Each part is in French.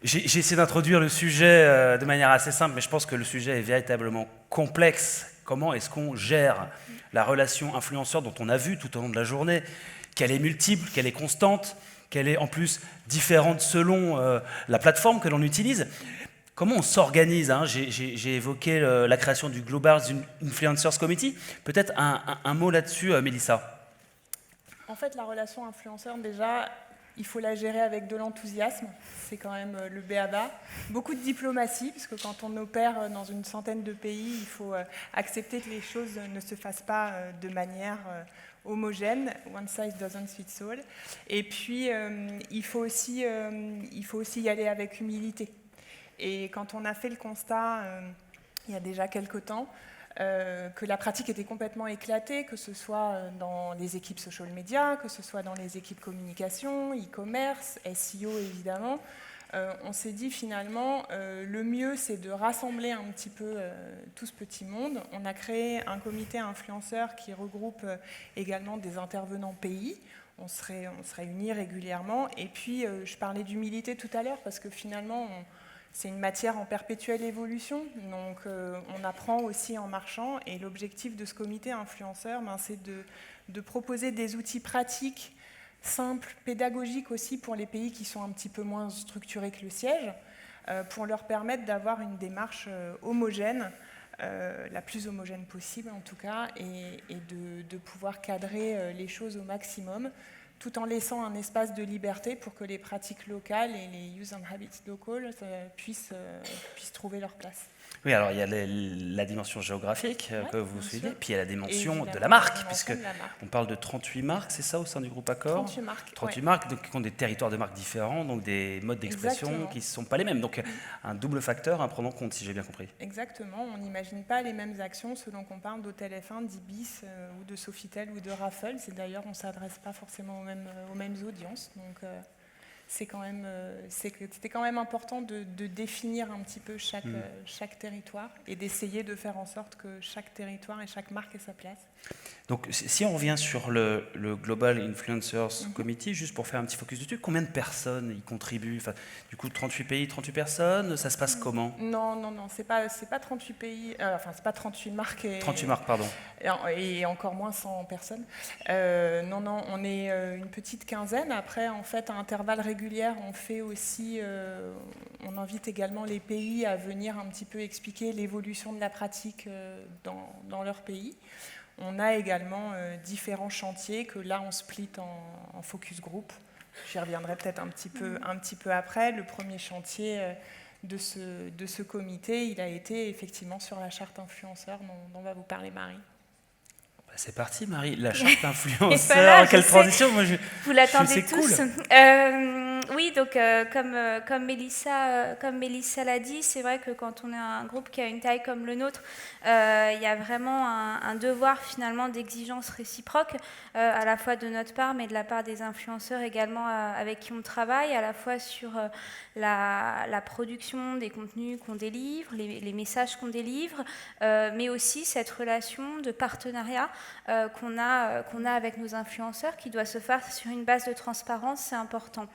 J'ai essayé d'introduire le sujet de manière assez simple, mais je pense que le sujet est véritablement complexe. Comment est-ce qu'on gère la relation influenceur dont on a vu tout au long de la journée qu'elle est multiple, qu'elle est constante, qu'elle est en plus différente selon la plateforme que l'on utilise. Comment on s'organise, hein? J'ai évoqué la création du Global Influencers Committee. Peut-être un mot là-dessus, Mélissa. En fait, la relation influenceur, déjà, il faut la gérer avec de l'enthousiasme. C'est quand même le b.a.-ba. Beaucoup de diplomatie, parce que quand on opère dans une centaine de pays, il faut accepter que les choses ne se fassent pas de manière homogène. One size doesn't fit all. Et puis, il faut aussi y aller avec humilité. Et quand on a fait le constat, il y a déjà quelque temps, que la pratique était complètement éclatée, que ce soit dans les équipes social media, que ce soit dans les équipes communication, e-commerce, SEO évidemment. On s'est dit finalement, le mieux c'est de rassembler un petit peu tout ce petit monde. On a créé un comité influenceur qui regroupe également des intervenants pays. On se réunit régulièrement. Et puis, je parlais d'humilité tout à l'heure parce que finalement, c'est une matière en perpétuelle évolution, donc on apprend aussi en marchant, et l'objectif de ce comité influenceur, c'est de proposer des outils pratiques, simples, pédagogiques aussi pour les pays qui sont un petit peu moins structurés que le siège, pour leur permettre d'avoir une démarche homogène, la plus homogène possible en tout cas, et de pouvoir cadrer les choses au maximum, tout en laissant un espace de liberté pour que les pratiques locales et les use and habits local puissent trouver leur place. Oui, alors il y a la dimension géographique que vous suivez, puis il y a la dimension de la marque, puisque on parle de 38 marques, c'est ça, au sein du groupe Accor ? 38 marques. 38 marques, donc, qui ont des territoires de marques différents, donc des modes d'expression qui ne sont pas les mêmes. Donc un double facteur à prendre en compte, si j'ai bien compris. Exactement, on n'imagine pas les mêmes actions selon qu'on parle d'Hôtel F1, d'Ibis ou de Sofitel ou de Raffles. Et d'ailleurs, on ne s'adresse pas forcément aux mêmes audiences. Donc c'était quand même important de définir un petit peu chaque territoire et d'essayer de faire en sorte que chaque territoire et chaque marque ait sa place. Donc si on revient sur le Global Influencers Committee, juste pour faire un petit focus dessus, combien de personnes y contribuent ? Enfin, du coup, 38 pays, 38 personnes, ça se passe comment ? Non, c'est pas 38 pays, c'est pas 38 marques. 38 marques, pardon. Et encore moins 100 personnes. Non, on est une petite quinzaine. Après, en fait, à intervalles réguliers, on fait aussi, on invite également les pays à venir un petit peu expliquer l'évolution de la pratique dans leur pays. On a également différents chantiers que là, on split en focus group. J'y reviendrai peut-être un petit peu après. Le premier chantier de ce comité, il a été effectivement sur la charte influenceur dont va vous parler Marie. C'est parti, Marie, la charte influenceur, quelle transition. Moi, vous l'attendez tous. Cool. Oui, donc comme Mélissa l'a dit, c'est vrai que quand on est un groupe qui a une taille comme le nôtre, il y a vraiment un devoir finalement d'exigence réciproque, à la fois de notre part, mais de la part des influenceurs également avec qui on travaille, à la fois sur la production des contenus qu'on délivre, les messages qu'on délivre, mais aussi cette relation de partenariat qu'on a avec nos influenceurs qui doit se faire sur une base de transparence, c'est important.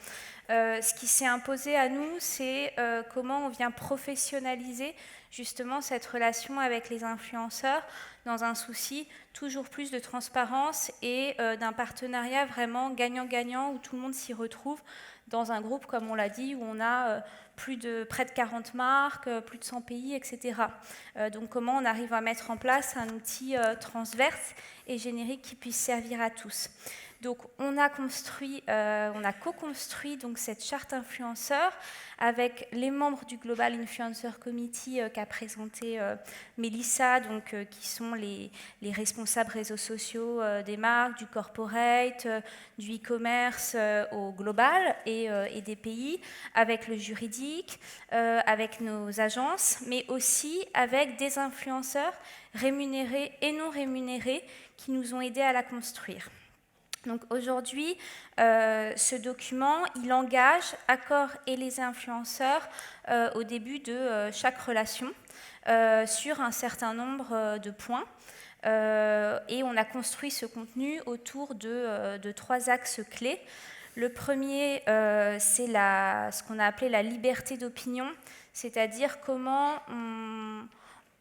Ce qui s'est imposé à nous, c'est comment on vient professionnaliser justement cette relation avec les influenceurs dans un souci toujours plus de transparence et d'un partenariat vraiment gagnant-gagnant où tout le monde s'y retrouve dans un groupe, comme on l'a dit, où on a près de 40 marques, plus de 100 pays, etc. Donc comment on arrive à mettre en place un outil transverse et générique qui puisse servir à tous. Donc on a co-construit donc cette charte influenceur avec les membres du Global Influencer Committee qu'a présenté Mélissa, donc qui sont les responsables réseaux sociaux des marques, du corporate, du e-commerce au global et des pays, avec le juridique, avec nos agences, mais aussi avec des influenceurs rémunérés et non rémunérés qui nous ont aidés à la construire. Donc aujourd'hui, ce document, il engage Accor et les influenceurs au début de chaque relation sur un certain nombre de points. Et on a construit ce contenu autour de 3 axes clés. Le premier, c'est ce qu'on a appelé la liberté d'opinion, c'est-à-dire comment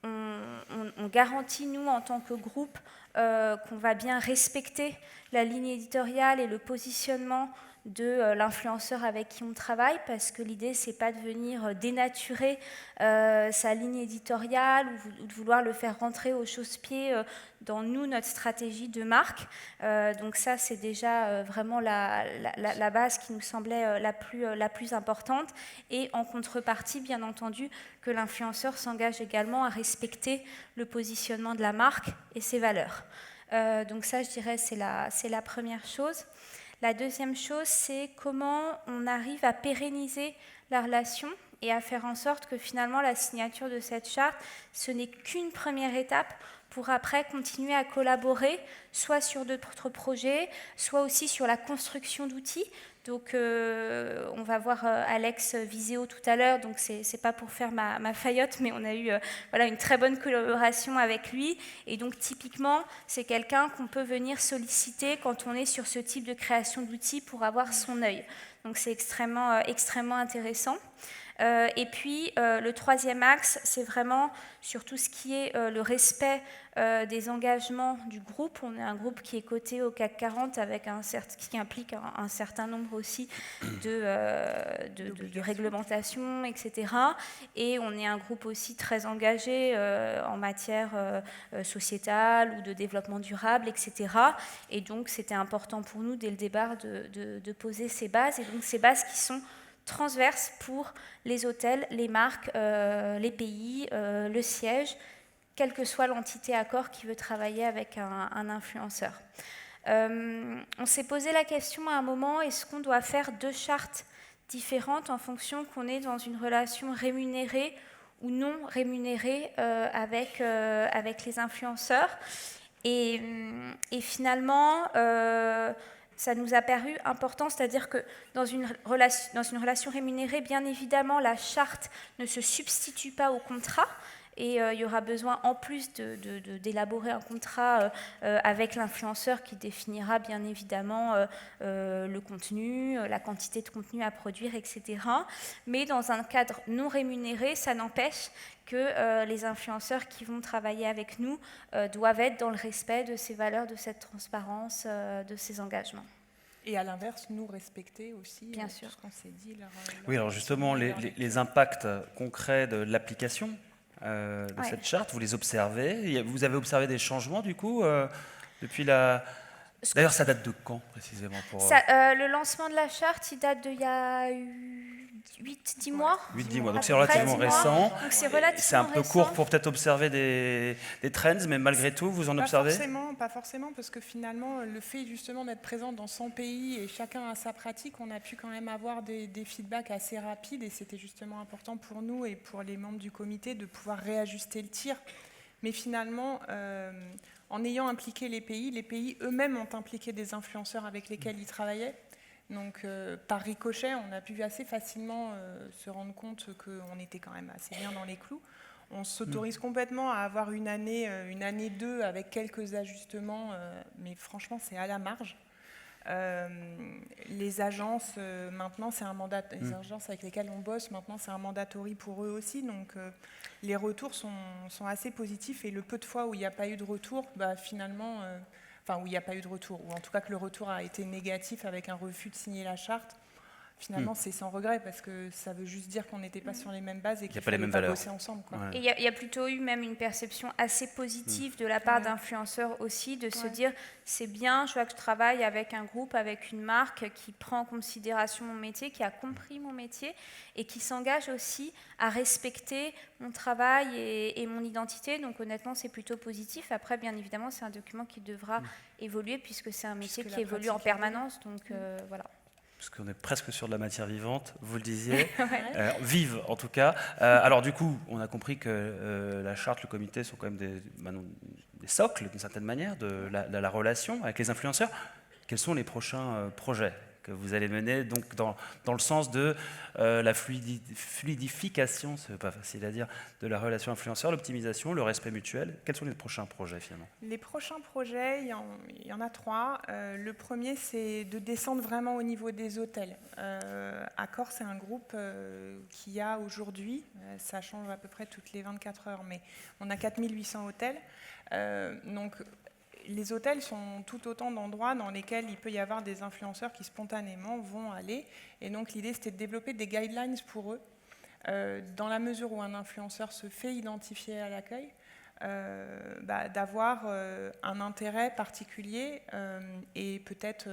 on garantit, nous, en tant que groupe, qu'on va bien respecter la ligne éditoriale et le positionnement de l'influenceur avec qui on travaille, parce que l'idée, c'est pas de venir dénaturer sa ligne éditoriale ou de vouloir le faire rentrer au chausse-pied dans notre stratégie de marque. Donc ça, c'est déjà vraiment la base qui nous semblait la plus importante. Et en contrepartie, bien entendu, que l'influenceur s'engage également à respecter le positionnement de la marque et ses valeurs. Donc ça, je dirais, c'est la première chose. La deuxième chose, c'est comment on arrive à pérenniser la relation et à faire en sorte que finalement la signature de cette charte, ce n'est qu'une première étape pour après continuer à collaborer, soit sur d'autres projets, soit aussi sur la construction d'outils. Donc on va voir Alex Viseo tout à l'heure, donc c'est pas pour faire ma faillotte, mais on a eu une très bonne collaboration avec lui, et donc typiquement c'est quelqu'un qu'on peut venir solliciter quand on est sur ce type de création d'outils pour avoir son œil. Donc c'est extrêmement intéressant. Et puis le troisième axe, c'est vraiment sur tout ce qui est le respect des engagements du groupe. On est un groupe qui est coté au CAC 40 avec qui implique un certain nombre aussi de réglementations, etc. Et on est un groupe aussi très engagé en matière sociétale ou de développement durable, etc. Et donc c'était important pour nous dès le départ de poser ces bases, et donc ces bases qui sont transverse pour les hôtels, les marques, les pays, le siège, quelle que soit l'entité accord qui veut travailler avec un influenceur. On s'est posé la question à un moment, est-ce qu'on doit faire 2 chartes différentes en fonction qu'on est dans une relation rémunérée ou non rémunérée avec les influenceurs, et finalement ça nous a paru important, c'est-à-dire que dans une relation rémunérée, bien évidemment, la charte ne se substitue pas au contrat, et il y aura besoin, en plus d'élaborer un contrat avec l'influenceur qui définira bien évidemment le contenu, la quantité de contenu à produire, etc. Mais dans un cadre non rémunéré, ça n'empêche que les influenceurs qui vont travailler avec nous doivent être dans le respect de ces valeurs, de cette transparence, de ces engagements. Et à l'inverse, nous respecter aussi bien sûr. tout ce qu'on s'est dit. Oui, alors justement, les impacts concrets de l'application de cette charte, vous les observez. Vous avez observé des changements, du coup, depuis la... D'ailleurs, ça date de quand, précisément le lancement de la charte, il date d'il y a 8-10 mois. 8-10 mois, donc c'est relativement récent. C'est un peu court pour peut-être observer des trends, mais malgré tout, vous en observez ? Pas forcément, parce que finalement, le fait justement d'être présent dans 100 pays et chacun a sa pratique, on a pu quand même avoir des feedbacks assez rapides, et c'était justement important pour nous et pour les membres du comité de pouvoir réajuster le tir. Mais finalement, en ayant impliqué les pays eux-mêmes ont impliqué des influenceurs avec lesquels ils travaillaient. Donc, par ricochet, on a pu assez facilement se rendre compte qu'on était quand même assez bien dans les clous. On s'autorise complètement à avoir une année 2 avec quelques ajustements, mais franchement, c'est à la marge. Les agences, maintenant, c'est un mandat. Les agences avec lesquelles on bosse, maintenant, c'est un mandatory pour eux aussi. Donc, les retours sont assez positifs, et le peu de fois où il n'y a pas eu de retour, finalement... où il n'y a pas eu de retour, ou en tout cas que le retour a été négatif avec un refus de signer la charte, finalement c'est sans regret, parce que ça veut juste dire qu'on n'était pas sur les mêmes bases et qu'il ne fallait pas bosser ensemble. Quoi. Ouais. Et il y a plutôt eu même une perception assez positive de la part d'influenceurs aussi, de se dire c'est bien, je vois que je travaille avec un groupe, avec une marque qui prend en considération mon métier, qui a compris mon métier et qui s'engage aussi à respecter mon travail et mon identité. Donc honnêtement, c'est plutôt positif. Après, bien évidemment, c'est un document qui devra évoluer, puisque c'est un métier qui évolue en permanence. Donc voilà. Parce qu'on est presque sur de la matière vivante, vous le disiez, vive en tout cas. Alors du coup, on a compris que la charte, le comité sont quand même des socles, d'une certaine manière, de la relation avec les influenceurs. Quels sont les prochains projets que vous allez mener donc dans le sens de la fluidification, c'est pas facile à dire, de la relation influenceur, l'optimisation, le respect mutuel. Quels sont les prochains projets finalement? Les prochains projets, il y en a 3. Le premier, c'est de descendre vraiment au niveau des hôtels. Accor, c'est un groupe qui a aujourd'hui, ça change à peu près toutes les 24 heures, mais on a 4800 hôtels. Donc, les hôtels sont tout autant d'endroits dans lesquels il peut y avoir des influenceurs qui spontanément vont aller. Et donc l'idée, c'était de développer des guidelines pour eux. Dans la mesure où un influenceur se fait identifier à l'accueil, d'avoir un intérêt particulier et peut-être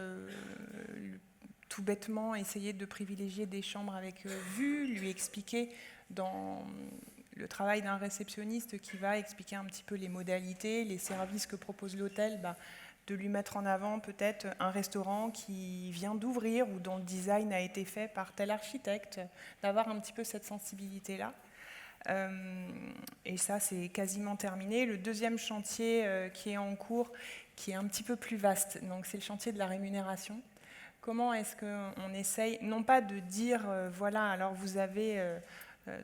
tout bêtement essayer de privilégier des chambres avec vue, lui expliquer dans le travail d'un réceptionniste qui va expliquer un petit peu les modalités, les services que propose l'hôtel, de lui mettre en avant peut-être un restaurant qui vient d'ouvrir ou dont le design a été fait par tel architecte, d'avoir un petit peu cette sensibilité-là. Et ça, c'est quasiment terminé. Le deuxième chantier qui est en cours, qui est un petit peu plus vaste, donc c'est le chantier de la rémunération. Comment est-ce qu'on essaye, non pas de dire, voilà, alors vous avez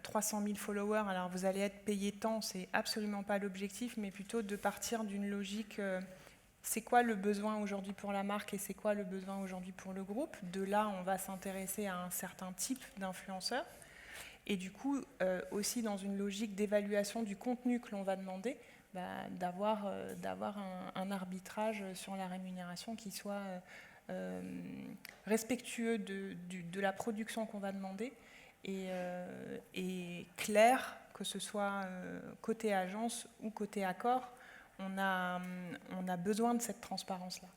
300 000 followers, alors vous allez être payé tant, c'est absolument pas l'objectif, mais plutôt de partir d'une logique, c'est quoi le besoin aujourd'hui pour la marque et c'est quoi le besoin aujourd'hui pour le groupe. De là, on va s'intéresser à un certain type d'influenceurs. Et du coup, aussi dans une logique d'évaluation du contenu que l'on va demander, d'avoir un arbitrage sur la rémunération qui soit respectueux de la production qu'on va demander et clair, que ce soit côté agence ou côté Accor, on a besoin de cette transparence-là.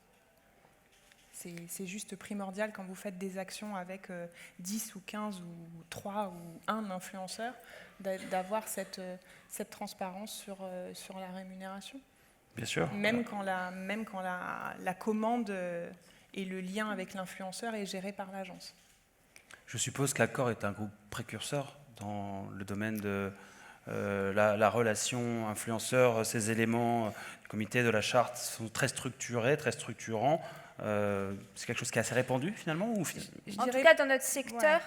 C'est juste primordial quand vous faites des actions avec 10 ou 15 ou 3 ou 1 influenceur, d'avoir cette transparence sur la rémunération. Bien sûr. Même quand la commande et le lien avec l'influenceur est géré par l'agence. Je suppose qu'Accor est un groupe précurseur dans le domaine de la relation influenceur. Ces éléments du comité de la charte sont très structurés, très structurants. C'est quelque chose qui est assez répandu finalement ou... En tout cas, dans notre secteur,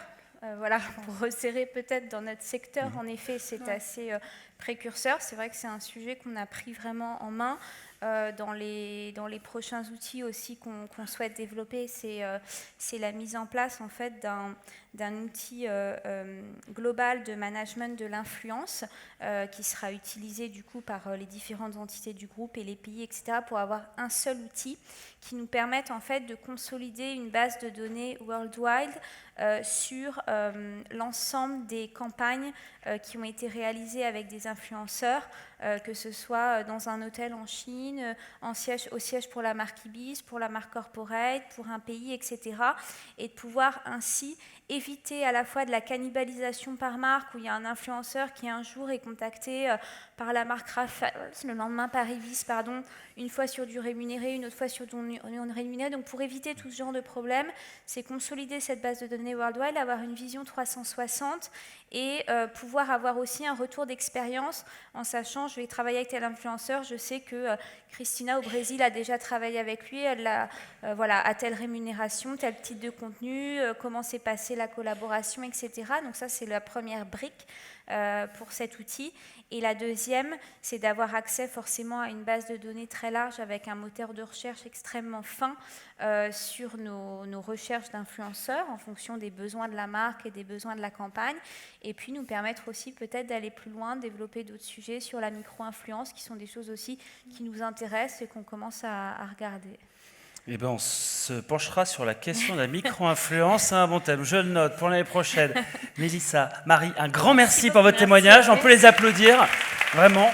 voilà, pour resserrer peut-être dans notre secteur, en effet, c'est assez précurseur. C'est vrai que c'est un sujet qu'on a pris vraiment en main. Dans les prochains outils aussi qu'on souhaite développer, c'est la mise en place en fait d'un outil global de management de l'influence qui sera utilisé du coup par les différentes entités du groupe et les pays, etc., pour avoir un seul outil qui nous permette en fait de consolider une base de données worldwide sur l'ensemble des campagnes qui ont été réalisées avec des influenceurs, que ce soit dans un hôtel en Chine, au siège pour la marque Ibis, pour la marque corporate, pour un pays, etc. Et de pouvoir ainsi éviter à la fois de la cannibalisation par marque, où il y a un influenceur qui un jour est contacté par la marque Raffles, le lendemain par Ibis, une fois sur du rémunéré, une autre fois sur du non rémunéré. Donc pour éviter tout ce genre de problème, c'est consolider cette base de données worldwide, avoir une vision 360 et pouvoir avoir aussi un retour d'expérience en sachant, je vais travailler avec tel influenceur, je sais que Christina au Brésil a déjà travaillé avec lui, elle a à telle rémunération, tel type de contenu, comment s'est passée la collaboration, etc. Donc ça, c'est la première brique pour cet outil. Et la deuxième, c'est d'avoir accès forcément à une base de données très large avec un moteur de recherche extrêmement fin sur nos recherches d'influenceurs en fonction des besoins de la marque et des besoins de la campagne. Et puis nous permettre aussi peut-être d'aller plus loin, développer d'autres sujets sur la micro-influence qui sont des choses aussi qui nous intéressent et qu'on commence à regarder. Eh bien, on se penchera sur la question de la micro-influence. C'est un bon thème. Je le note pour l'année prochaine. Mélissa, Marie, un grand merci pour votre témoignage. On peut les applaudir. Vraiment.